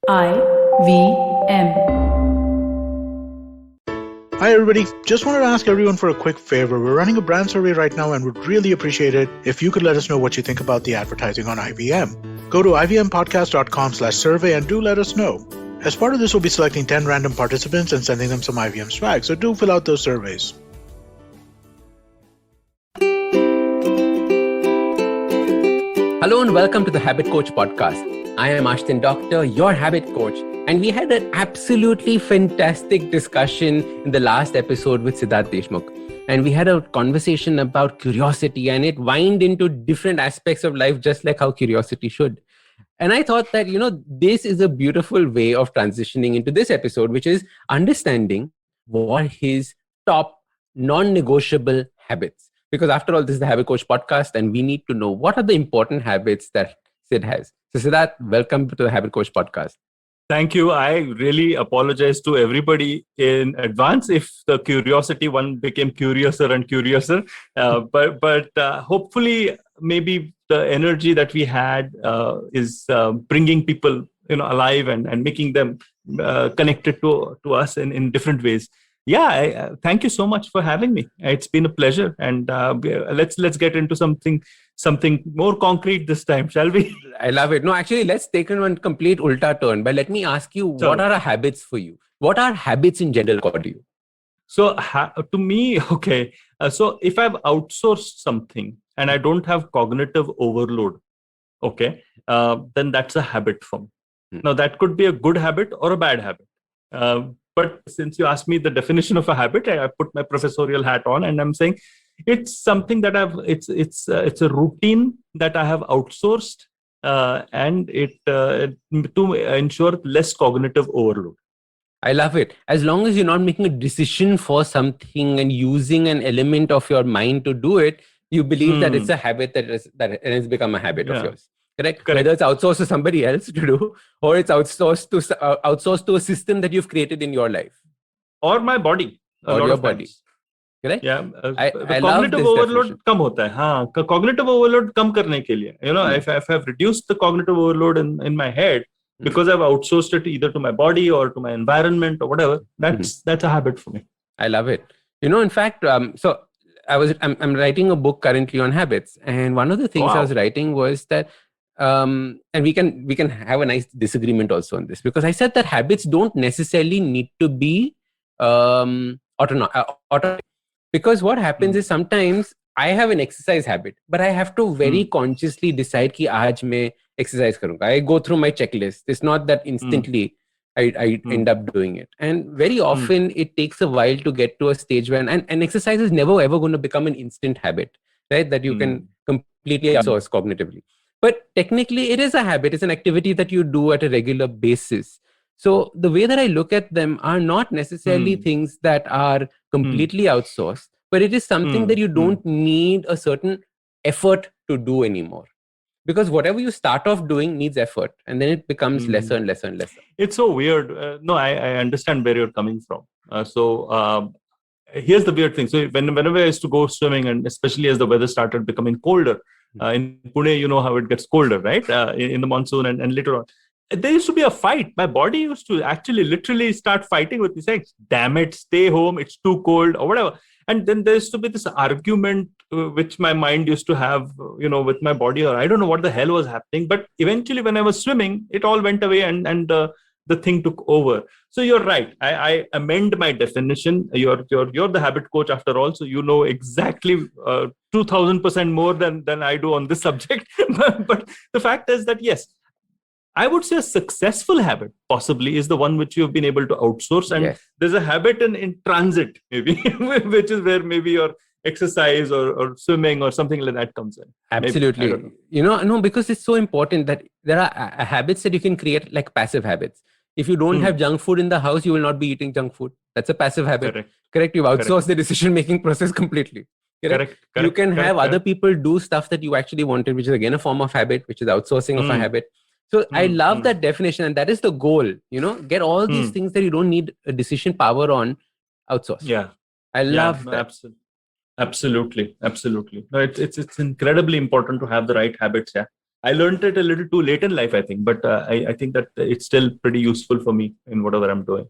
IVM. Hi everybody, just wanted to ask everyone for a quick favor. We're running a brand survey right now and would really appreciate it if you could let us know what you think about the advertising on IVM. Go to ivmpodcast.com/survey and do let us know. As part of this, we'll be selecting 10 random participants and sending them some IVM swag, so do fill out those surveys. Hello and welcome to the Habit Coach podcast. I am Ashdin Doctor, your habit coach, and we had an absolutely fantastic discussion in the last episode with Siddharth Deshmukh. And we had a conversation about curiosity, and it wind into different aspects of life, just like how curiosity should. And I thought that, this is a beautiful way of transitioning into this episode, which is understanding what are his top non-negotiable habits. Because after all, this is the Habit Coach podcast, and we need to know what are the important habits that Sid has. So Siddharth, welcome to the Habit Coach podcast. Thank you. I really apologize to everybody in advance if the curiosity one became curiouser and curiouser. But hopefully, maybe the energy that we had is bringing people, alive and making them connected to us in different ways. Yeah, thank you so much for having me. It's been a pleasure, and let's get into something more concrete this time, shall we? I love it. No, actually, let's take one complete ulta turn. But let me ask you, what are habits for you? What are habits in general for you? So to me, okay. So if I've outsourced something and I don't have cognitive overload, okay, then that's a habit for me. Now that could be a good habit or a bad habit. But since you asked me the definition of a habit, I put my professorial hat on, and I'm saying it's something that it's a routine that I have outsourced, and it to ensure less cognitive overload. I love it. As long as you're not making a decision for something and using an element of your mind to do it, you believe that it's a habit that has become a habit of yours. Correct? Whether it's outsourced to somebody else to do, or it's outsourced to a system that you've created in your life, or my body, or your body. Correct? Yeah. The cognitive overload कम होता है. हाँ, cognitive overload कम करने के लिए, if I've reduced the cognitive overload in my head because I've outsourced it either to my body or to my environment or whatever, that's a habit for me. I love it. In fact, so I'm writing a book currently on habits, and one of the things I was writing was that. And we can have a nice disagreement also on this, because I said that habits don't necessarily need to be automatic. Because what happens is sometimes I have an exercise habit, but I have to very consciously decide कि आज मैं exercise करूँगा. I go through my checklist. It's not that instantly I end up doing it. And very often it takes a while to get to a stage where, and exercise is never ever going to become an instant habit, right? That you can completely outsource cognitively. But technically, it is a habit. It's an activity that you do at a regular basis. So the way that I look at them are not necessarily things that are completely outsourced, but it is something that you don't need a certain effort to do anymore. Because whatever you start off doing needs effort, and then it becomes lesser and lesser and lesser. It's so weird. No, I understand where you're coming from. Here's the weird thing. So whenever I used to go swimming, and especially as the weather started becoming colder, in Pune, you know how it gets colder, right? In the monsoon and later on. There used to be a fight. My body used to actually literally start fighting with me, saying, damn it, stay home, it's too cold, or whatever. And then there used to be this argument which my mind used to have, with my body, or I don't know what the hell was happening. But eventually when I was swimming, it all went away and the thing took over. So you're right. I amend my definition. You're the habit coach after all, so you know exactly 2000% more than I do on this subject. But the fact is that yes, I would say a successful habit possibly is the one which you've been able to outsource, and there's a habit in transit maybe, which is where maybe your exercise or swimming or something like that comes in. Absolutely. No, because it's so important that there are habits that you can create, like passive habits. If you don't have junk food in the house, you will not be eating junk food. That's a passive habit. Correct. You've outsourced the decision-making process completely. Correct. You can have other people do stuff that you actually wanted, which is again a form of habit, which is outsourcing of a habit. So I love that definition, and that is the goal. Get all these things that you don't need a decision power on, outsource. Yeah. I love that. Absolutely. No, it's incredibly important to have the right habits. Yeah. I learned it a little too late in life, I think, but I think that it's still pretty useful for me in whatever I'm doing.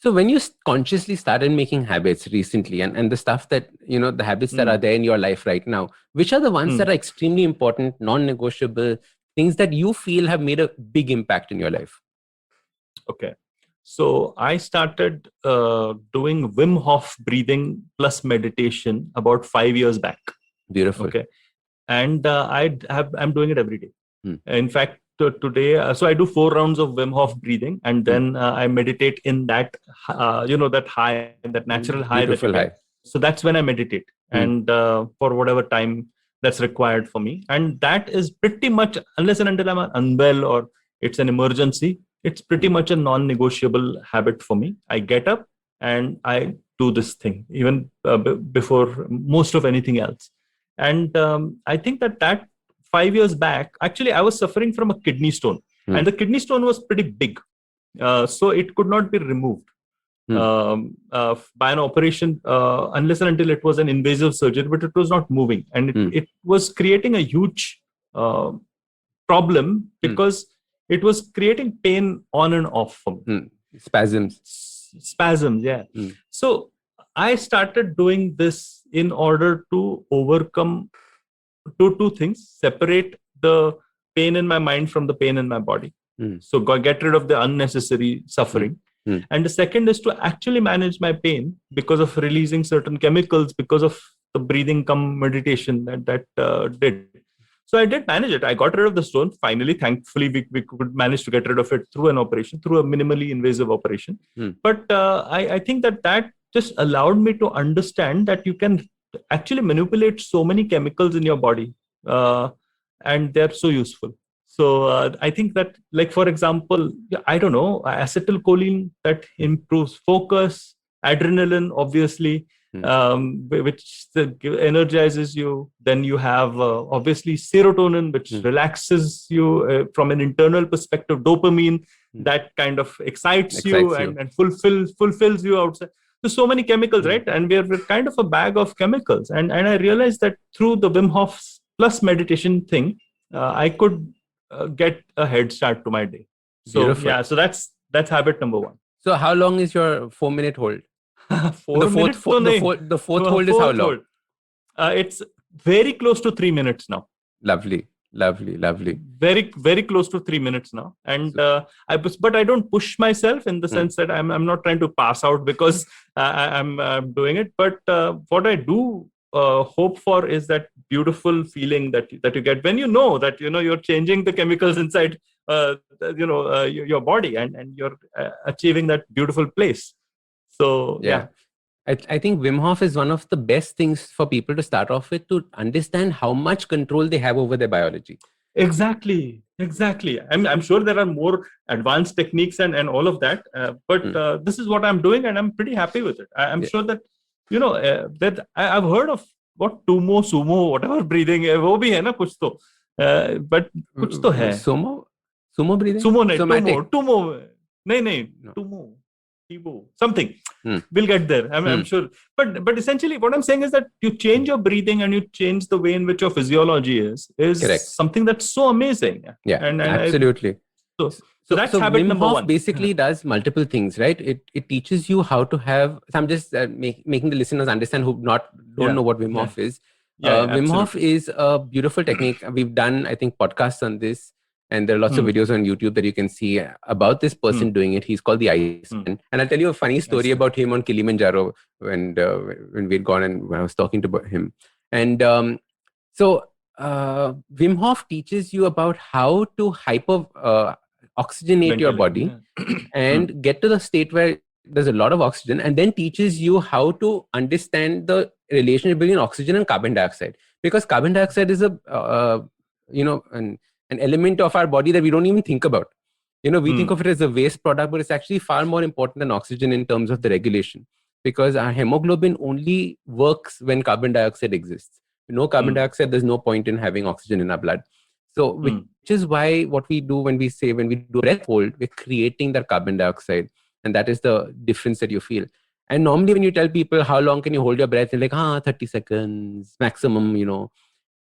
So when you consciously started making habits recently, and the stuff that, the habits that are there in your life right now, which are the ones that are extremely important, non-negotiable, things that you feel have made a big impact in your life? Okay. So I started doing Wim Hof breathing plus meditation about 5 years back. Beautiful. Okay. And I'm doing it every day. In fact, today, so I do 4 rounds of Wim Hof breathing, and then I meditate in that, that high, that natural high. Beautiful high. So that's when I meditate, and for whatever time that's required for me. And that is pretty much, unless and until I'm unwell or it's an emergency, it's pretty much a non-negotiable habit for me. I get up and I do this thing, even before most of anything else. And I think that 5 years back, actually, I was suffering from a kidney stone, and the kidney stone was pretty big. So it could not be removed by an operation unless and until it was an invasive surgery, but it was not moving. And it was creating a huge problem because it was creating pain on and off for me. Spasms, yeah. So I started doing this in order to overcome two things: separate the pain in my mind from the pain in my body. So get rid of the unnecessary suffering. And the second is to actually manage my pain because of releasing certain chemicals because of the breathing cum meditation that did. So I did manage it. I got rid of the stone. Finally, thankfully, we could manage to get rid of it through an operation, through a minimally invasive operation. But I think that just allowed me to understand that you can actually manipulate so many chemicals in your body, and they're so useful. So I think that, like, for example, I don't know, acetylcholine that improves focus, adrenaline, obviously, which energizes you. Then you have obviously serotonin, which relaxes you from an internal perspective. Dopamine that kind of excites you and fulfills you outside. So many chemicals, right? And we're kind of a bag of chemicals. And I realized that through the Wim Hof plus meditation thing, I could get a head start to my day. So beautiful. Yeah, so that's habit number 1. So how long is your 4-minute hold? The fourth hold is how long? It's very close to 3 minutes now. Lovely. Very, very close to 3 minutes now. And but I don't push myself in the sense that I'm not trying to pass out because I'm doing it. But what I do hope for is that beautiful feeling that you get when you know that you're changing the chemicals inside your body and you're achieving that beautiful place. So yeah. I think Wim Hof is one of the best things for people to start off with, to understand how much control they have over their biology. Exactly. I'm sure there are more advanced techniques and all of that, but this is what I'm doing and I'm pretty happy with it. I'm sure that that I've heard of what sumo, whatever breathing है वो भी है ना कुछ तो, but कुछ तो है. Sumo breathing. Tumo. Something. We'll get there. I'm sure. But essentially, what I'm saying is that you change your breathing and you change the way in which your physiology is correct. Something that's so amazing. Yeah, and absolutely. So that's habit Wim number Hof 1. Basically does multiple things, right? It teaches you how to have. So I'm just making the listeners understand who don't know what Wim Hof is. Wim Hof is a beautiful technique. We've done, I think, podcasts on this. And there are lots of videos on YouTube that you can see about this person doing it. He's called the Iceman. And I'll tell you a funny story about him on Kilimanjaro when we'd gone and when I was talking to him. And so Wim Hof teaches you about how to oxygenate your body and get to the state where there's a lot of oxygen, and then teaches you how to understand the relationship between oxygen and carbon dioxide. Because carbon dioxide is an element of our body that we don't even think about. We think of it as a waste product, but it's actually far more important than oxygen in terms of the regulation, because our hemoglobin only works when carbon dioxide exists. No carbon dioxide, there's no point in having oxygen in our blood. So which is why what we do when we do breath hold, we're creating that carbon dioxide. And that is the difference that you feel. And normally when you tell people how long can you hold your breath, they're like, 30 seconds maximum,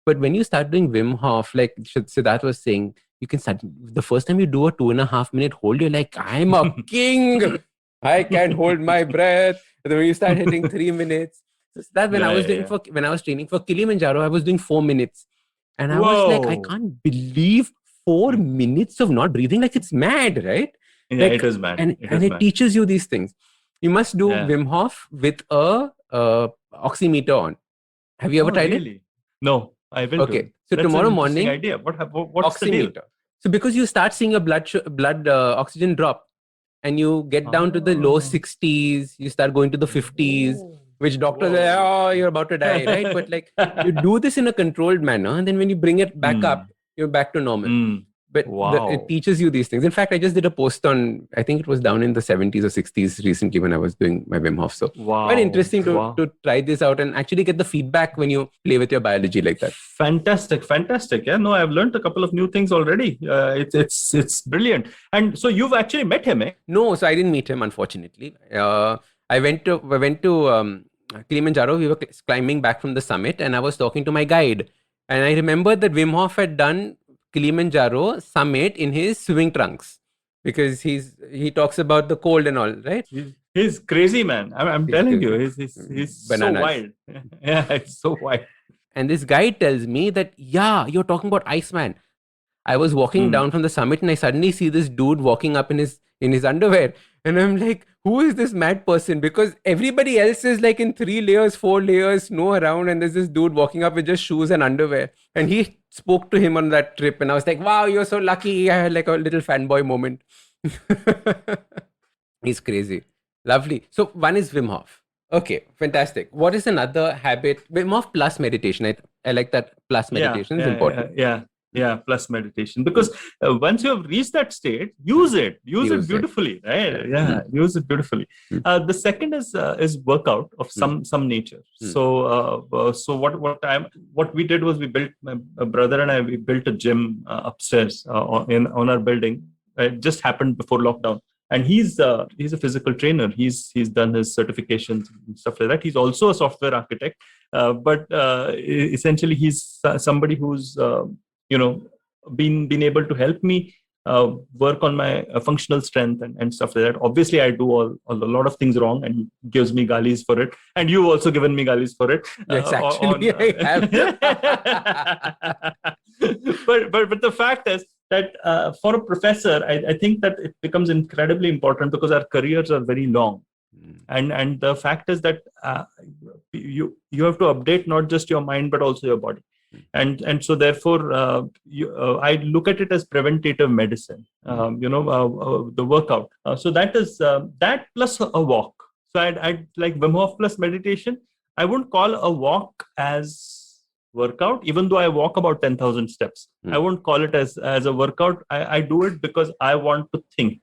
But when you start doing Wim Hof, like Siddharth was saying, you can start the first time you do a 2.5 minute hold, you're like, I'm a king. I can't hold my breath. And then when you start hitting 3 minutes, so that when I was when I was training for Kilimanjaro, I was doing 4 minutes. And I was like, I can't believe 4 minutes of not breathing. Like, it's mad, right? Yeah, like, it is mad. And it teaches you these things. You must do Wim Hof with a oximeter on. Have you ever tried it? No, I will. Okay, so tomorrow morning, idea. What's the deal? So because you start seeing a blood oxygen drop, and you get down to the low 60s, you start going to the 50s, which doctors are, oh, you're about to die, right? But like, you do this in a controlled manner, and then when you bring it back up, you're back to normal. But it teaches you these things. In fact, I just did a post on, I think it was down in the 70s or 60s recently when I was doing my Wim Hof. So quite interesting to try this out and actually get the feedback when you play with your biology like that. Fantastic. Yeah, no, I've learned a couple of new things already. It's brilliant. And so you've actually met him, eh? No, so I didn't meet him, unfortunately. I went to Kilimanjaro. We were climbing back from the summit, and I was talking to my guide. And I remembered that Wim Hof had done Kilimanjaro summit in his swimming trunks because he talks about the cold and all, right? He's crazy, man. I'm telling you, he's so wild. Yeah, it's so wild. And this guy tells me that, yeah, you're talking about Iceman. I was walking down from the summit and I suddenly see this dude walking up in his underwear. And I'm like, who is this mad person? Because everybody else is like in 3 layers, 4 layers, snow around. And there's this dude walking up with just shoes and underwear. And he spoke to him on that trip. And I was like, wow, you're so lucky. I had like a little fanboy moment. He's crazy. Lovely. So one is Wim Hof. Okay, fantastic. What is another habit? Wim Hof plus meditation. I like that plus meditation is important. Yeah, plus meditation. Because once you have reached that state, use it beautifully, right? Yeah, use it beautifully. The second is workout of some nature. So what we did was we built, my brother and I, we built a gym upstairs on our building. It just happened before lockdown. And he's a physical trainer. He's done his certifications and stuff like that. He's also a software architect, but essentially he's somebody who's been able to help me work on my functional strength and stuff like that. Obviously, I do a lot of things wrong, and he gives me galis for it. And you've also given me galis for it. Yes, actually, I have. but the fact is that for a professor, I think that it becomes incredibly important because our careers are very long. And the fact is that you have to update not just your mind, but also your body. And so therefore, I look at it as preventative medicine, the workout. So that is that plus a walk. So I'd like Wim Hof plus meditation. I wouldn't call a walk as workout, even though I walk about 10,000 steps. I won't call it as a workout. I do it because I want to think.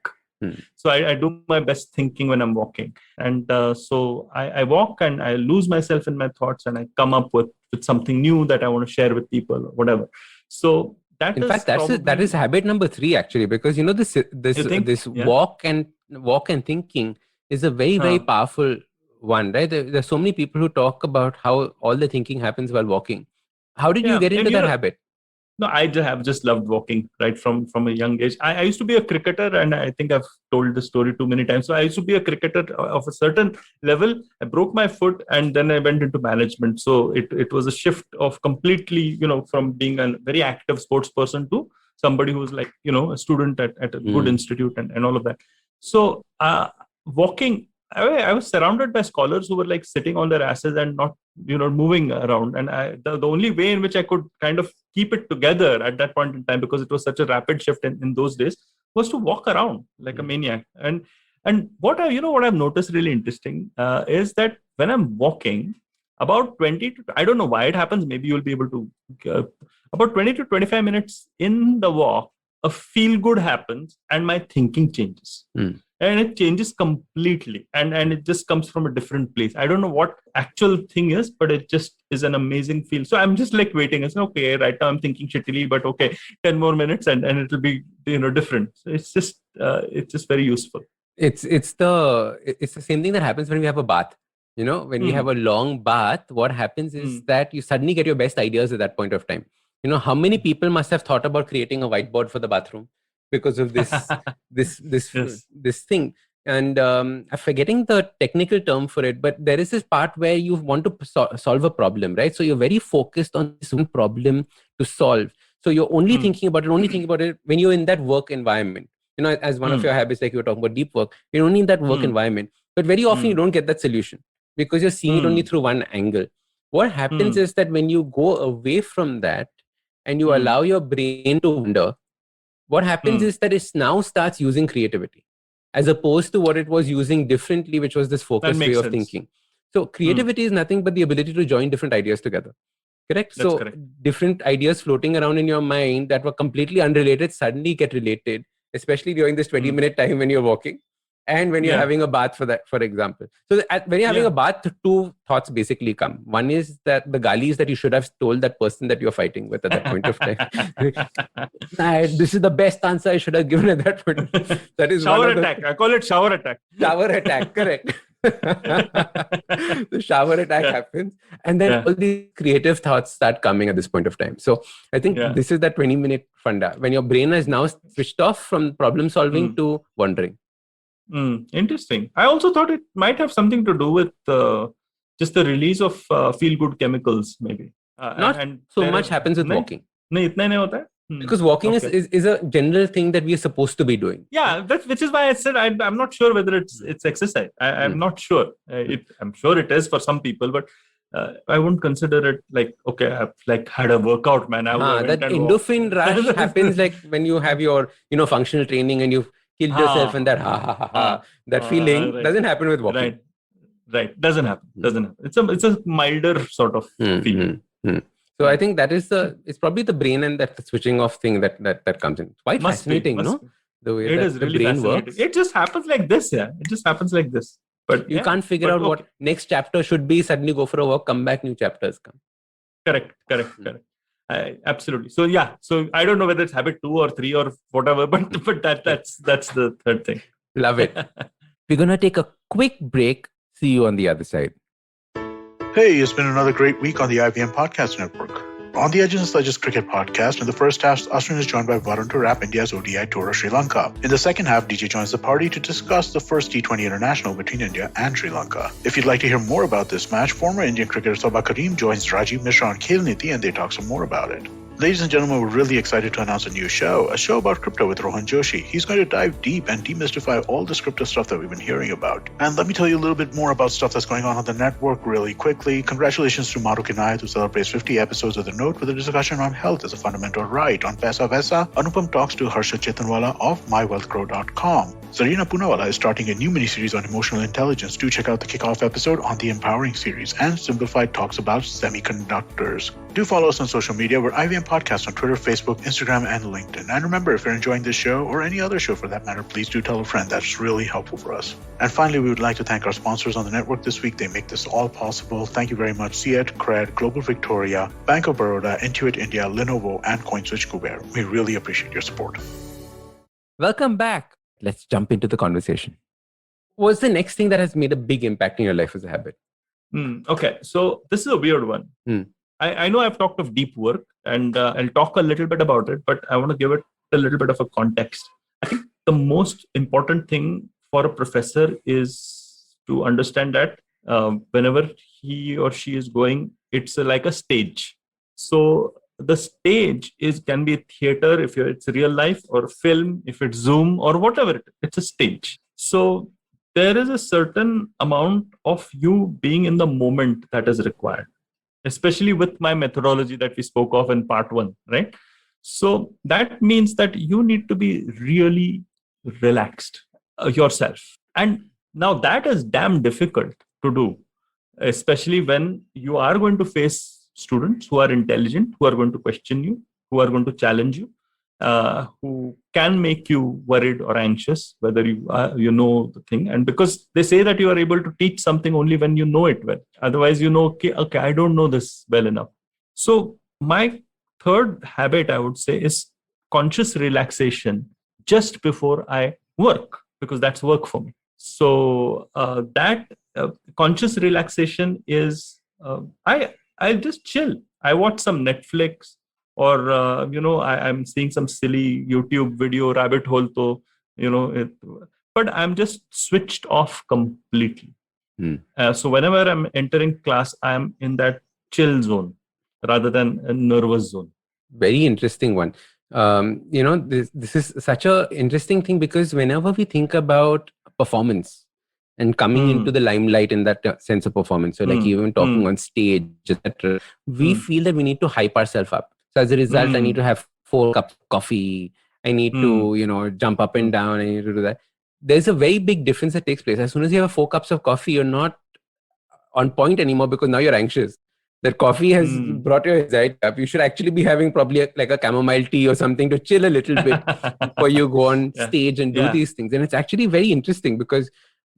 So I do my best thinking when I'm walking. And so I walk and I lose myself in my thoughts and I come up with something new that I want to share with people or whatever. So that is habit number 3 actually, because this walk and thinking is a very, very powerful one, right? There's so many people who talk about how all the thinking happens while walking. How did you get into that habit? No, I have just loved walking right from a young age. I used to be a cricketer, and I think I've told the story too many times. So I used to be a cricketer of a certain level. I broke my foot, and then I went into management. So it was a shift of completely, from being a very active sports person to somebody who's like, a student at a good institute and all of that. So walking, I was surrounded by scholars who were like sitting on their asses and not, moving around. And the only way in which I could kind of keep it together at that point in time, because it was such a rapid shift in those days, was to walk around like a maniac. And what I've noticed really interesting is that when I'm walking, about 20 to, I don't know why it happens, maybe you'll be able to, about 20 to 25 minutes in the walk, a feel good happens and my thinking changes. And it changes completely. And it just comes from a different place. I don't know what actual thing is, but it just is an amazing feel. So I'm just like waiting. It's okay, right now I'm thinking shittily, but okay, 10 more minutes and it'll be, different. So it's just very useful. It's the same thing that happens when we have a bath. When you have a long bath, what happens is that you suddenly get your best ideas at that point of time. How many people must have thought about creating a whiteboard for the bathroom because of this Yes. this thing. And I'm forgetting the technical term for it, but there is this part where you want to solve a problem, right? So you're very focused on this one problem to solve. So you're only thinking about it when you're in that work environment. As one of your habits, like you were talking about deep work, you're only in that work environment. But very often you don't get that solution because you're seeing it only through one angle. What happens is that when you go away from that and you allow your brain to wander, what happens is that it now starts using creativity as opposed to what it was using differently, which was this focused way of thinking. So creativity is nothing but the ability to join different ideas together. Correct? That's so correct. Different ideas floating around in your mind that were completely unrelated suddenly get related, especially during this 20-minute time when you're walking and when you're having a bath, for example. So when you're having a bath, two thoughts basically come. One is that the galis that you should have told that person that you're fighting with at that point of time. This is the best answer I should have given at that point. That is shower attack. I call it shower attack. Shower attack, correct. The shower attack happens, and then all these creative thoughts start coming at this point of time. So I think this is that 20-minute funda when your brain is now switched off from problem solving to wondering. Interesting. I also thought it might have something to do with just the release of feel-good chemicals, maybe. Much happens with walking. नहीं, इतना नहीं होता है? Because walking is a general thing that we are supposed to be doing. Yeah, which is why I said I'm not sure whether it's exercise. I'm not sure. I'm sure it is for some people, but I wouldn't consider it like, okay, I've had a workout, man. That endorphin rush happens like when you have your functional training and you've killed yourself, and that feeling doesn't happen with walking. Right. Doesn't happen. It's a milder sort of feeling. So I think that is it's probably the brain and that switching off thing that comes in. It's quite fascinating, no? The way it is the really brain works. It just happens like this, It just happens like this. But you can't figure out what next chapter should be. Suddenly go for a walk, come back, new chapters come. Correct. Absolutely. So So I don't know whether it's habit 2 or 3 or whatever, but that's the third thing. Love it. We're gonna take a quick break. See you on the other side. Hey, it's been another great week on the IVM Podcast Network. On the Edges and Sledges Cricket Podcast, in the first half, Ashwin is joined by Varun to wrap India's ODI tour of Sri Lanka. In the second half, DJ joins the party to discuss the first T20 international between India and Sri Lanka. If you'd like to hear more about this match, former Indian cricketer Sabah Karim joins Rajiv Mishra on Khel Niti and they talk some more about it. Ladies and gentlemen, we're really excited to announce a new show about crypto with Rohan Joshi. He's going to dive deep and demystify all this crypto stuff that we've been hearing about. And let me tell you a little bit more about stuff that's going on the network really quickly. Congratulations to Maru Kinayat, who celebrates 50 episodes of The Note with a discussion on health as a fundamental right. On Paisa Vaisa, Anupam talks to Harsha Chetanwala of mywealthcrow.com. Zarina Poonawalla is starting a new miniseries on emotional intelligence. Do check out the kickoff episode on the Empowering series. And Simplified talks about semiconductors. Do follow us on social media. We're IVM Podcast on Twitter, Facebook, Instagram, and LinkedIn. And remember, if you're enjoying this show, or any other show for that matter, please do tell a friend. That's really helpful for us. And finally, we would like to thank our sponsors on the network this week. They make this all possible. Thank you very much. CIET, Cred, Global Victoria, Bank of Baroda, Intuit India, Lenovo, and CoinSwitch Kuber. We really appreciate your support. Welcome back. Let's jump into the conversation. What's the next thing that has made a big impact in your life as a habit? Okay, so this is a weird one. I know I've talked of deep work and I'll talk a little bit about it, but I want to give it a little bit of a context. I think the most important thing for a professor is to understand that whenever he or she is going, it's like a stage. So the stage can be theater if it's real life, or film if it's Zoom, or whatever it's a stage. So there is a certain amount of you being in the moment that is required, especially with my methodology that we spoke of in part 1, right? So that means that you need to be really relaxed yourself. And now that is damn difficult to do, especially when you are going to face students who are intelligent, who are going to question you, who are going to challenge you, who can make you worried or anxious, whether you know the thing. And because they say that you are able to teach something only when you know it well. Otherwise, okay, I don't know this well enough. So my third habit, I would say, is conscious relaxation just before I work, because that's work for me. So that conscious relaxation is I just chill. I watch some Netflix, or I'm seeing some silly YouTube video rabbit hole. To but I'm just switched off completely. So whenever I'm entering class, I'm in that chill zone rather than a nervous zone. Very interesting one. This is such a interesting thing, because whenever we think about performance and coming into the limelight in that sense of performance, so like even talking on stage, etc., we feel that we need to hype ourselves up. So as a result, I need to have 4 cups of coffee. I need to, jump up and down. I need to do that. There's a very big difference that takes place. As soon as you have 4 cups of coffee, you're not on point anymore, because now you're anxious. That coffee has brought your anxiety up. You should actually be having probably like a chamomile tea or something to chill a little bit before you go on stage and do these things. And it's actually very interesting, because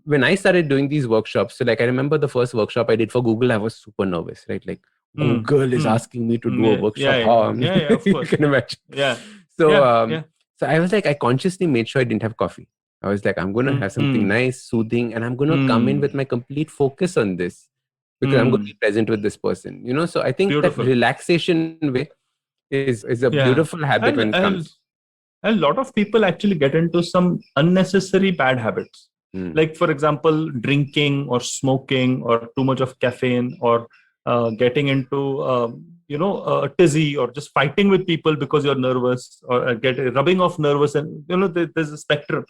when I started doing these workshops, so like I remember the first workshop I did for Google, I was super nervous, right? Like Google is asking me to do a workshop. Of course. You can imagine. So I was like, I consciously made sure I didn't have coffee. I was like, I'm going to have something nice, soothing, and I'm going to come in with my complete focus on this, because I'm going to be present with this person. So I think that relaxation way is a beautiful habit when it comes. A lot of people actually get into some unnecessary bad habits. Like, for example, drinking or smoking or too much of caffeine, or getting into, a tizzy, or just fighting with people because you're nervous, or rubbing off nervous. And, there's a spectrum.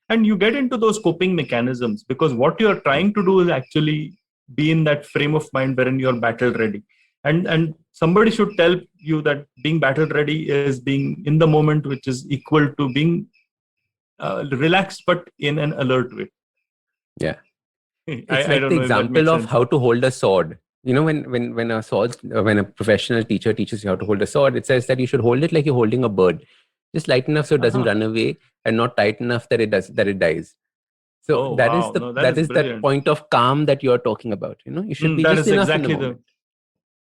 And you get into those coping mechanisms, because what you're trying to do is actually be in that frame of mind wherein you're battle ready. And somebody should tell you that being battle ready is being in the moment, which is equal to being relaxed, but in an alert way. Yeah. It's like the example of how to hold a sword. When a professional teacher teaches you how to hold a sword, it says that you should hold it like you're holding a bird, just light enough so it doesn't run away, and not tight enough that it dies. So that is that point of calm that you're talking about. You should be just enough in the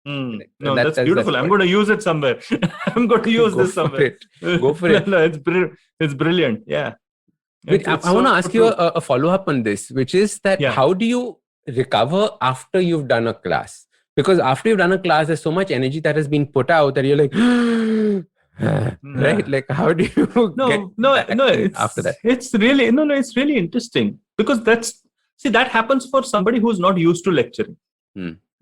moment. No, that's beautiful. I'm going to use it somewhere. I'm going to use this somewhere. Go for it. No, it's brilliant. Yeah. I want to ask you a follow-up on this, which is that how do you recover after you've done a class? Because after you've done a class, there's so much energy that has been put out that you're like, right? Like, how do you after that? It's really interesting, because that happens for somebody who's not used to lecturing.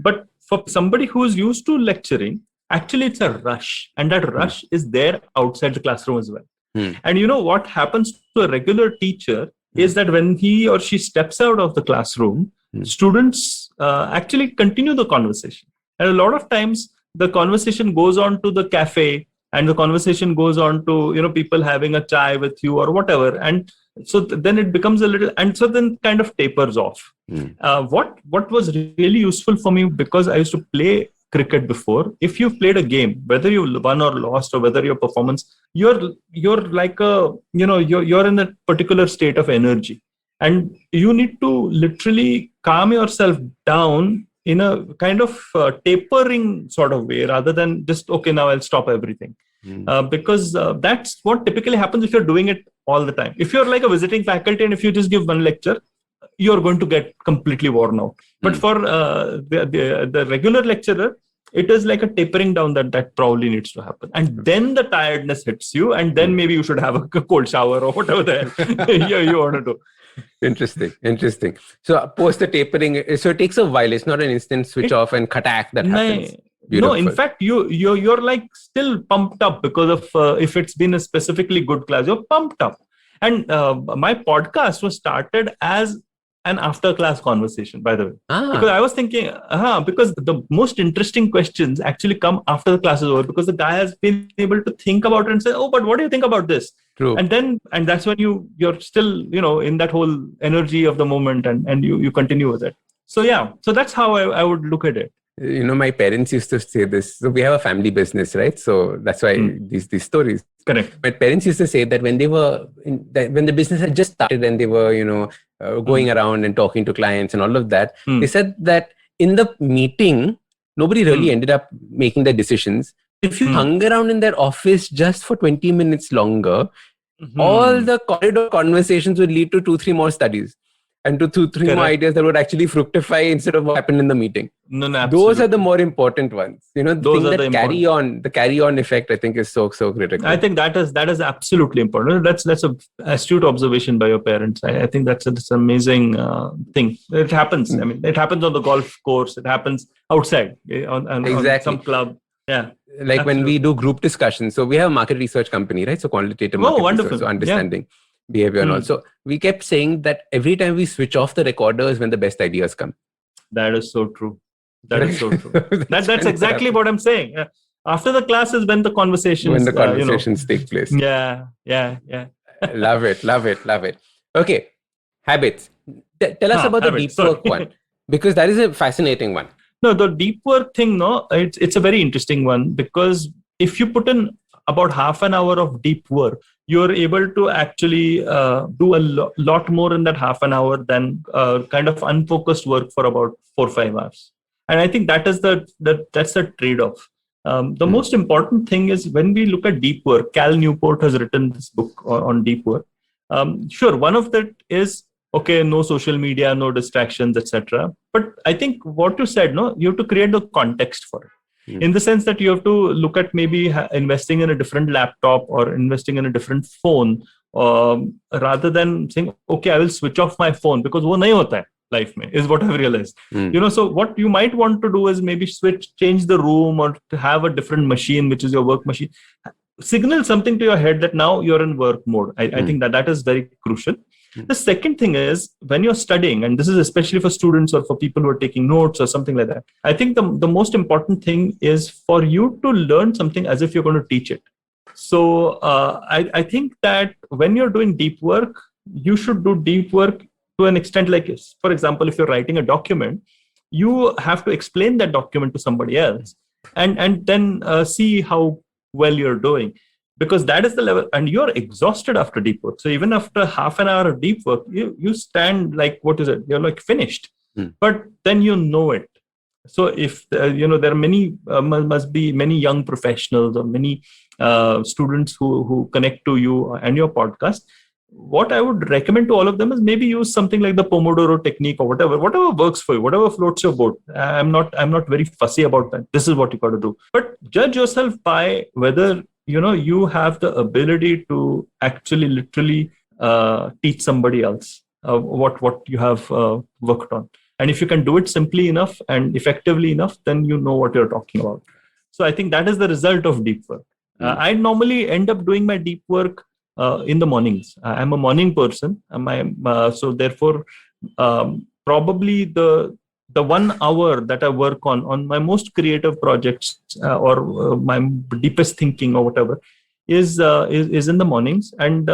But for somebody who's used to lecturing, actually it's a rush, and that rush is there outside the classroom as well. And what happens to a regular teacher is that when he or she steps out of the classroom, students actually continue the conversation. And a lot of times the conversation goes on to the cafe, and the conversation goes on to, people having a chai with you or whatever. And so then it becomes a little, and so then kind of tapers off. What was really useful for me, because I used to play cricket before, if you've played a game, whether you won or lost, or whether your performance, you're like you're in a particular state of energy, and you need to literally calm yourself down in a kind of tapering sort of way, rather than just, okay, now I'll stop everything. Because that's what typically happens if you're doing it all the time. If you're like a visiting faculty, and if you just give one lecture, you're going to get completely worn out. But for the regular lecturer, it is like a tapering down that probably needs to happen. And then the tiredness hits you, and then maybe you should have a cold shower or whatever the hell you want to do. Interesting. So post the tapering, so it takes a while. It's not an instant switch off and khatak that happens. Beautiful. No, in fact, you're like still pumped up, because of if it's been a specifically good class, you're pumped up. And my podcast was started as an after-class conversation, by the way. Because I was thinking, because the most interesting questions actually come after the class is over, because the guy has been able to think about it and say, oh, but what do you think about this? True. And that's when you're still, in that whole energy of the moment, and you continue with it. So that's how I would look at it. My parents used to say this. So we have a family business, right? So that's why these stories. Correct. My parents used to say that when they were when the business had just started, and they were, going around and talking to clients and all of that, they said that in the meeting, nobody really ended up making the decisions. If you hung around in their office just for 20 minutes longer, all the corridor conversations would lead to 2-3 more studies. and to three more Correct. ideas that would actually fructify instead of what happened in the meeting. No, Those are the more important ones. The Those thing are that the carry on effect, I think, is so critical. I think that is absolutely important. That's a astute observation by your parents. I think that's an amazing thing. It happens. I mean, it happens on the golf course. It happens outside on some club. Yeah. Like absolutely. When we do group discussions. So we have a market research company, right? So qualitative market research, so understanding behavior and all. So we kept saying that every time we switch off the recorder is when the best ideas come. That is so true. That's that's exactly what I'm saying. After the class is when the conversations take place. Yeah. Love it. Okay, habits. Tell us about the deep work one, because that is a fascinating one. No, the deep work thing, it's a very interesting one, because if you put in about half an hour of deep work, you're able to actually do a lot more in that half an hour than kind of unfocused work for about 4 or 5 hours. And I think that's the trade-off. The most important thing is when we look at deep work. Cal Newport has written this book on deep work. Sure, one of that is, okay, no social media, no distractions, etc. But I think what you said, you have to create the context for it. In the sense that you have to look at maybe investing in a different laptop or investing in a different phone, rather than saying, okay, I will switch off my phone, because wo nahi hota hai life mein, is what I've realized. So what you might want to do is maybe change the room, or to have a different machine, which is your work machine. Signal something to your head that now you're in work mode. I think that is very crucial. The second thing is, when you're studying, and this is especially for students or for people who are taking notes or something like that, I think the most important thing is for you to learn something as if you're going to teach it. So I think that when you're doing deep work, you should do deep work to an extent, like, for example, if you're writing a document, you have to explain that document to somebody else, and then see how well you're doing. Because that is the level, and you're exhausted after deep work. So even after half an hour of deep work, you stand like, what is it? You're like finished, but then you know it. So if there are many, must be many young professionals or many students who connect to you and your podcast. What I would recommend to all of them is maybe use something like the Pomodoro technique or whatever works for you, whatever floats your boat. I'm not very fussy about that. This is what you got to do. But judge yourself by whether you have the ability to actually literally teach somebody else what you have worked on. And if you can do it simply enough and effectively enough, then you know what you're talking about. So I think that is the result of deep work. I normally end up doing my deep work in the mornings. I'm a morning person. So therefore, probably the 1 hour that I work on my most creative projects or my deepest thinking or whatever is in the mornings, and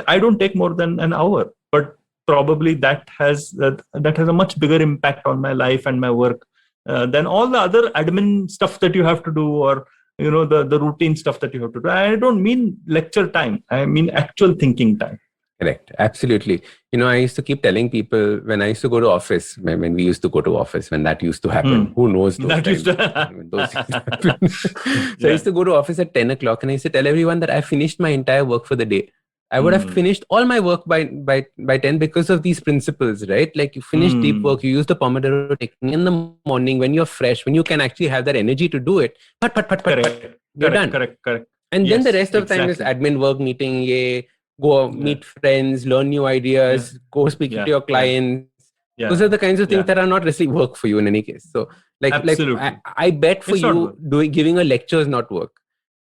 I don't take more than an hour, but probably that has a much bigger impact on my life and my work than all the other admin stuff that you have to do, or the routine stuff that you have to do. I don't mean lecture time. I mean actual thinking time. Correct. Absolutely. I used to keep telling people when I used to go to office, when we used to go to office, when that used to happen, who knows those that times. Used to happen. So I used to go to office at 10 o'clock and I used to tell everyone that I finished my entire work for the day. I would have finished all my work by 10 because of these principles, right? Like you finish deep work, you use the Pomodoro technique in the morning when you're fresh, when you can actually have that energy to do it. You're done. Correct. And then the rest of the time is admin work, meeting, go meet friends, learn new ideas, go speak to your clients. Those are the kinds of things that are not necessarily work for you in any case. So like I bet for you giving a lecture is not work,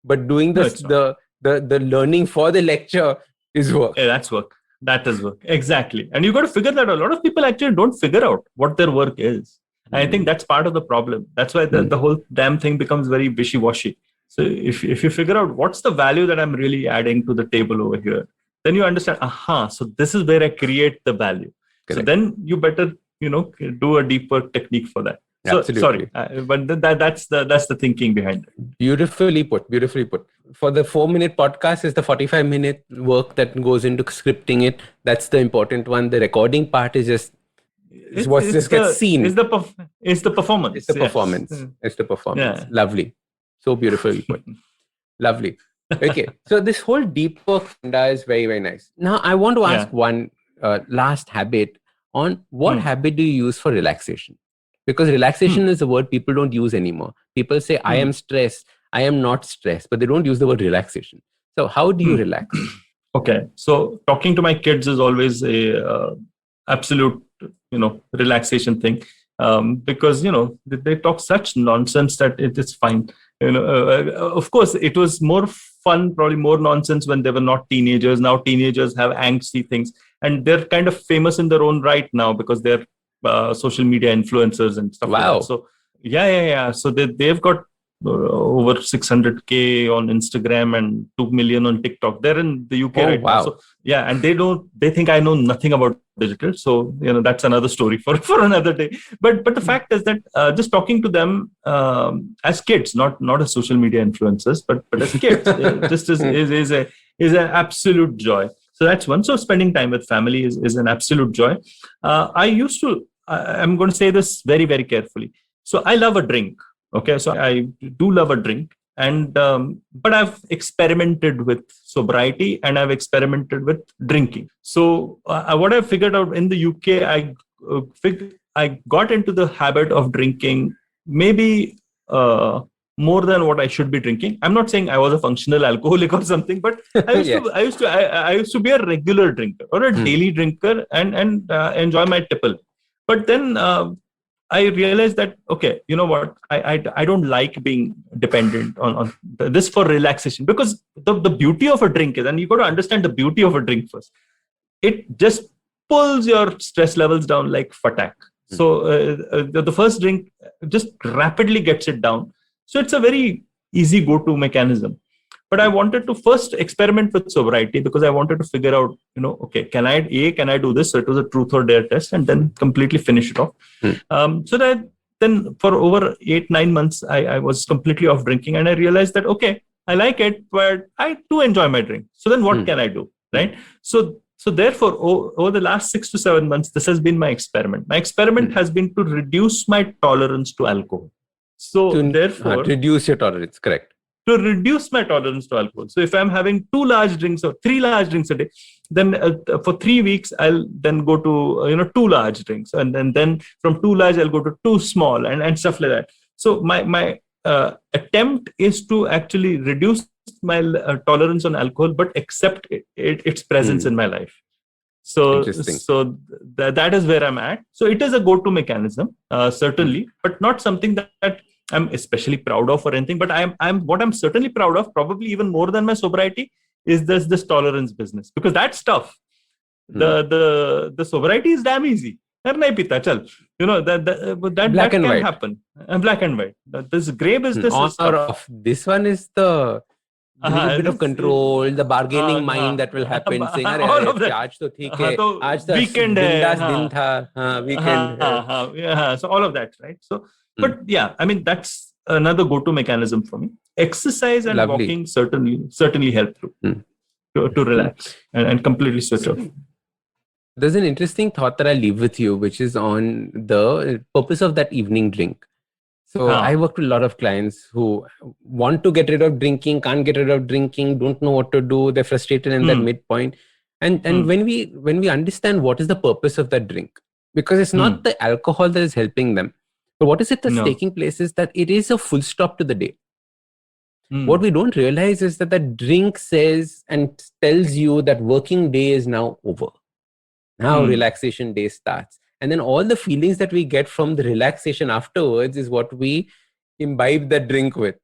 but doing the learning for the lecture is work. Yeah, that's work. That is work. Exactly. And you got to figure that out. A lot of people actually don't figure out what their work is. And I think that's part of the problem. That's why the whole damn thing becomes very wishy-washy. So if you figure out what's the value that I'm really adding to the table over here, then you understand, so this is where I create the value. Correct. So then you better, do a deep work technique for that. So, sorry, but that's the thinking behind it. Beautifully put. For the 4-minute podcast is the 45-minute work that goes into scripting it. That's the important one. The recording part is just gets seen. It's the performance. It's the performance. It's the performance. Yeah. Lovely. So beautifully put. Lovely. Okay. So this whole deep work is very, very nice. Now I want to ask one last habit on what habit do you use for relaxation? Because relaxation is a word people don't use anymore. People say, I am stressed, I am not stressed, but they don't use the word relaxation. So how do you relax? Okay. So talking to my kids is always a absolute, relaxation thing. Because, they talk such nonsense that it is fine. Of course, it was more fun, probably more nonsense when they were not teenagers. Now teenagers have angsty things, and they're kind of famous in their own right now because they're social media influencers and stuff like that. So yeah. So they've got over 600K on Instagram and 2 million on TikTok. They're in the UK right now. So yeah, and they think I know nothing about digital. So that's another story for another day. But the fact is that just talking to them as kids, not as social media influencers, but as kids, just is an absolute joy. So that's one. So spending time with family is an absolute joy. I'm going to say this very, very carefully. So I love a drink. Okay, so I do love a drink, and but I've experimented with sobriety and I've experimented with drinking. So what I figured out in the UK, I got into the habit of drinking maybe more than what I should be drinking. I'm not saying I was a functional alcoholic or something, but I used to be a regular drinker or a daily drinker and enjoy my tipple. But then I realized that, okay, you know what? I don't like being dependent on this for relaxation, because the beauty of a drink is, and you got to understand the beauty of a drink first. It just pulls your stress levels down like fatak. So the first drink just rapidly gets it down. So it's a very easy go-to mechanism. But I wanted to first experiment with sobriety because I wanted to figure out, okay, can I do this? So it was a truth or dare test, and then completely finish it off. So that then for over 8-9 months, I was completely off drinking, and I realized that, okay, I like it, but I do enjoy my drink. So then what can I do? Right. So therefore, over the last 6 to 7 months, this has been my experiment. My experiment has been to reduce my tolerance to alcohol. So therefore, reduce your tolerance, correct. To reduce my tolerance to alcohol. So if I'm having 2 large drinks or 3 large drinks a day, then for 3 weeks, I'll then go to, 2 large drinks. And then from 2 large, I'll go to 2 small and stuff like that. So my attempt is to actually reduce my tolerance on alcohol, but accept its presence in my life. So that is where I'm at. So it is a go-to mechanism, certainly, but not something that I'm especially proud of or anything. But what I'm certainly proud of, probably even more than my sobriety, is this tolerance business, because that's tough. The sobriety is damn easy. That can happen. Black and white. This gray business is tough. This one is the little bit of control, the bargaining mind that will happen. Saying, "Aaj to theek hai. Aaj to weekend bindas din tha. Weekend." Yeah. So all of that, right? So, but yeah, I mean that's another go-to mechanism for me. Exercise and walking certainly help to relax and completely switch off. There's an interesting thought that I leave with you, which is on the purpose of that evening drink. So I work with a lot of clients who want to get rid of drinking, can't get rid of drinking, don't know what to do. They're frustrated in that midpoint. And when we understand what is the purpose of that drink, because it's not the alcohol that is helping them, but what is it that's taking place is that it is a full stop to the day. What we don't realize is that the drink says and tells you that working day is now over. Now relaxation day starts. And then all the feelings that we get from the relaxation afterwards is what we imbibe that drink with.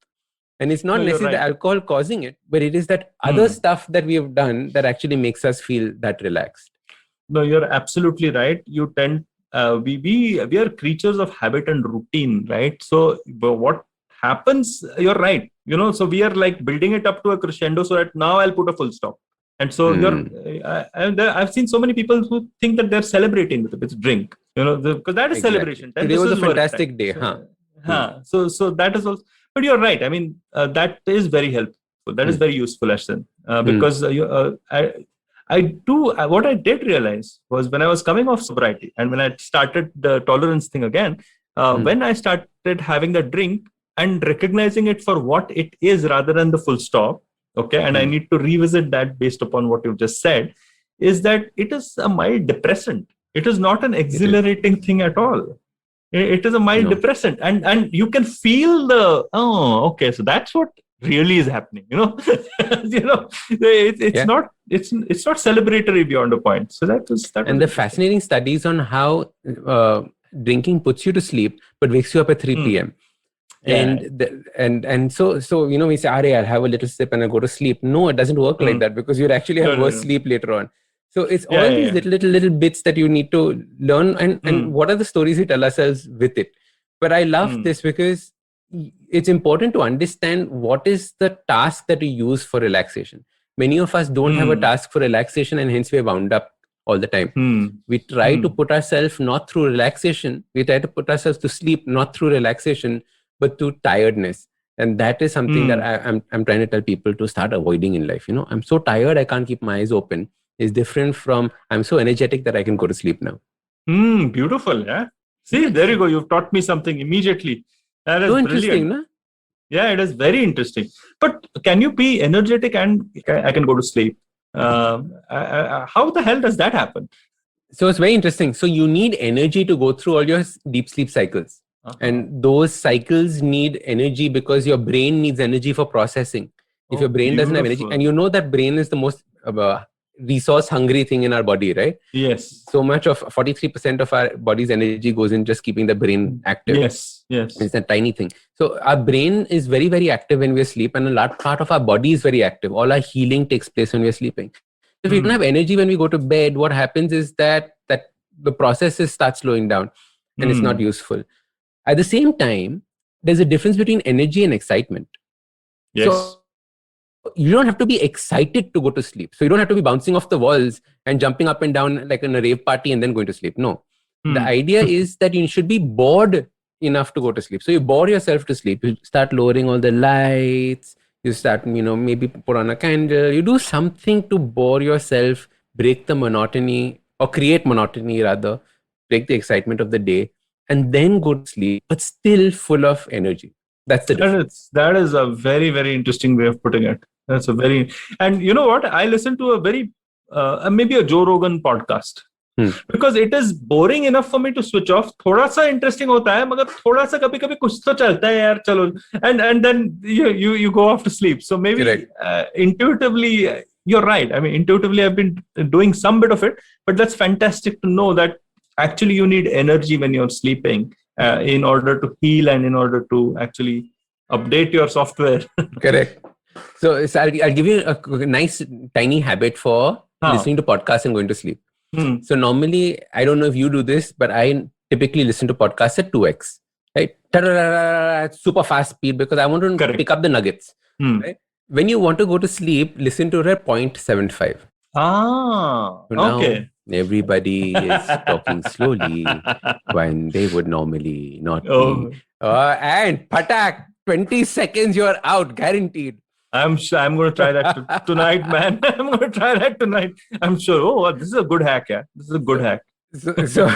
And it's not necessarily the alcohol causing it, but it is that other stuff that we have done that actually makes us feel that relaxed. No, you're absolutely right. You tend, we are creatures of habit and routine, right? So what happens, you're right. So we are like building it up to a crescendo so that now I'll put a full stop. And so I've seen so many people who think that they're celebrating with drink, because that is celebration. Today was a fantastic day, So that is also, but you're right. I mean, that is very helpful. That is very useful, Ashton, because what I did realize was when I was coming off sobriety and when I started the tolerance thing again, when I started having the drink and recognizing it for what it is rather than the full stop. Okay, and I need to revisit that based upon what you've just said, is that it is a mild depressant. It is not an exhilarating thing at all. It is a mild depressant, and you can feel okay, so that's what really is happening. It's not celebratory beyond a point. So that was the fascinating studies on how drinking puts you to sleep but wakes you up at 3 p.m. And so we say, I'll have a little sip and I'll go to sleep. No, it doesn't work like that, because you'd actually have worse sleep later on. So it's all these little bits that you need to learn, and what are the stories we tell ourselves with it. But I love this because it's important to understand what is the task that we use for relaxation. Many of us don't have a task for relaxation, and hence we're wound up all the time. We try to put ourselves not through relaxation. We try to put ourselves to sleep not through relaxation, but through tiredness. And that is something that I'm trying to tell people to start avoiding in life. I'm so tired, I can't keep my eyes open. Is different from I'm so energetic that I can go to sleep now. Beautiful. Yeah. See, there you go. You've taught me something immediately. That is so interesting, brilliant. Yeah, it is very interesting. But can you be energetic and I can go to sleep? How the hell does that happen? So it's very interesting. So you need energy to go through all your deep sleep cycles. And those cycles need energy because your brain needs energy for processing. If your brain doesn't have energy, and you know that brain is the most resource hungry thing in our body, right? Yes. So much of 43% of our body's energy goes in just keeping the brain active. Yes. It's a tiny thing. So our brain is very, very active when we are asleep, and a large part of our body is very active. All our healing takes place when we are sleeping. If we don't have energy when we go to bed, what happens is that the processes start slowing down, and it's not useful. At the same time, there's a difference between energy and excitement. Yes. So you don't have to be excited to go to sleep. So you don't have to be bouncing off the walls and jumping up and down like in a rave party and then going to sleep. No. The idea is that you should be bored enough to go to sleep. So you bore yourself to sleep. You start lowering all the lights. You start, maybe put on a candle. You do something to bore yourself, break the monotony, or create monotony rather, break the excitement of the day, and then go to sleep, but still full of energy. That's the difference. That is a very, very interesting way of putting it. That's and you know what? I listen to maybe a Joe Rogan podcast because it is boring enough for me to switch off. थोड़ा सा interesting होता है, मगर थोड़ा सा कभी-कभी कुछ तो चलता है यार, चलो. And then you go off to sleep. So maybe intuitively, you're right. I mean, intuitively, I've been doing some bit of it, but that's fantastic to know that actually you need energy when you're sleeping in order to heal and in order to actually update your software. Correct. So I'll give you a nice tiny habit for listening to podcasts and going to sleep. So normally, I don't know if you do this, but I typically listen to podcasts at 2x, right? Super fast speed because I want to pick up the nuggets. Right? When you want to go to sleep, listen to it at 0.75. So okay. Everybody is talking slowly when they would normally not be. And patak, 20 seconds, you're out, guaranteed. I'm sure I'm going to try that tonight, man. I'm going to try that tonight. I'm sure. This is a good hack, yeah. This is a good hack. So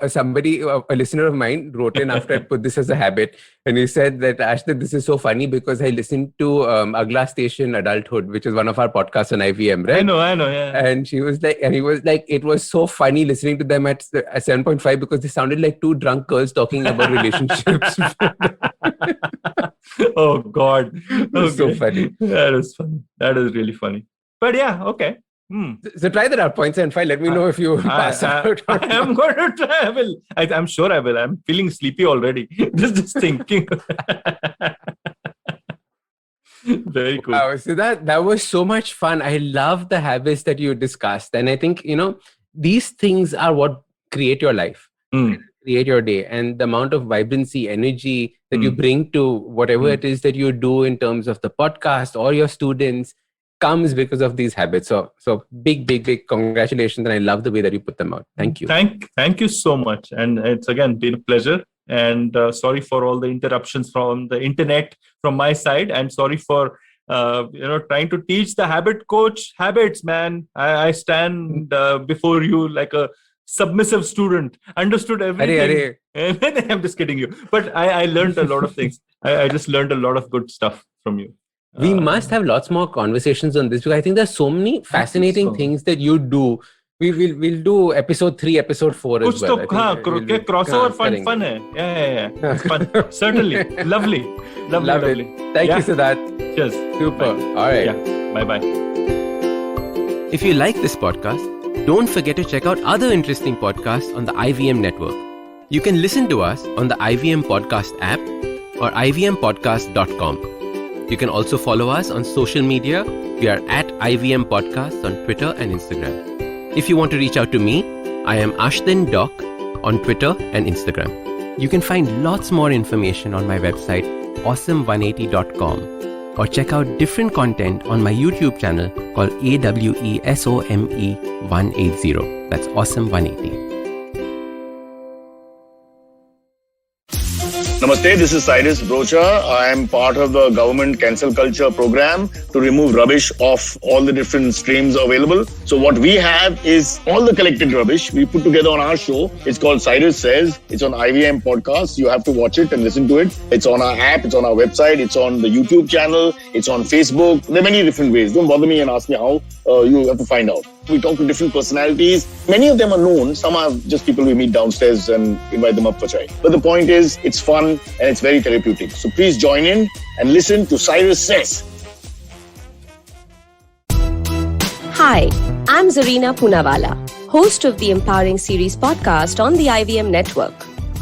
somebody, a listener of mine, wrote in after I put this as a habit, and he said that Ashton, this is so funny because I listened to Agla Station Adulthood, which is one of our podcasts on IVM, right? I know, yeah. And he was like, it was so funny listening to them at 7.5 because they sounded like two drunk girls talking about relationships. Oh God, okay. So funny. That is funny. That is really funny. But yeah, okay. So try that out, 0.75. Let me know if you pass out. I'm going to try. I will. I'm sure I will. I'm feeling sleepy already. just thinking. Very cool. Wow. So that was so much fun. I love the habits that you discussed. And I think, these things are what create your life, create your day. And the amount of vibrancy, energy that you bring to whatever it is that you do in terms of the podcast or your students comes because of these habits. So big congratulations. And I love the way that you put them out. Thank you. Thank you so much. And it's again been a pleasure. And sorry for all the interruptions from the internet from my side. And sorry for trying to teach the habit coach habits, man. I stand before you like a submissive student, understood everything. I'm just kidding you. But I learned a lot of things. I just learned a lot of good stuff from you. We must have lots more conversations on this because I think there's so many fascinating things that you do we'll do episode 3, episode 4 as well. Crossover fun hai. Yeah. It's fun. Certainly. Lovely. Thank you, Siddharth. Cheers. Super. Bye. All right. Yeah. Bye. If you like this podcast, don't forget to check out other interesting podcasts on the IVM network. You can listen to us on the IVM Podcast app or ivmpodcast.com. You can also follow us on social media. We are at IVM Podcasts on Twitter and Instagram. If you want to reach out to me, I am Ashdin Doc on Twitter and Instagram. You can find lots more information on my website, awesome180.com, or check out different content on my YouTube channel called AWESOME180. That's Awesome180. Namaste, this is Cyrus Brocha. I am part of the government cancel culture program to remove rubbish off all the different streams available. So what we have is all the collected rubbish we put together on our show. It's called Cyrus Says. It's on IVM Podcast. You have to watch it and listen to it. It's on our app. It's on our website. It's on the YouTube channel. It's on Facebook. There are many different ways. Don't bother me and ask me how. You have to find out. We talk to different personalities. Many of them are known. Some are just people we meet downstairs and invite them up for chai. But the point is, it's fun and it's very therapeutic. So please join in and listen to Cyrus Says. Hi, I'm Zarina Poonawalla, host of the Empowering Series podcast on the IVM network.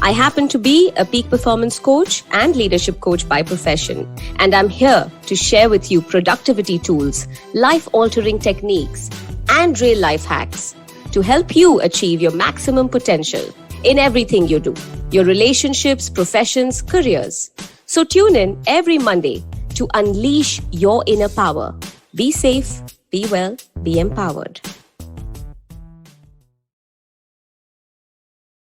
I happen to be a peak performance coach and leadership coach by profession, and I'm here to share with you productivity tools, life-altering techniques, and real life hacks to help you achieve your maximum potential in everything you do, your relationships, professions, careers. So tune in every Monday to unleash your inner power. Be safe, be well, be empowered.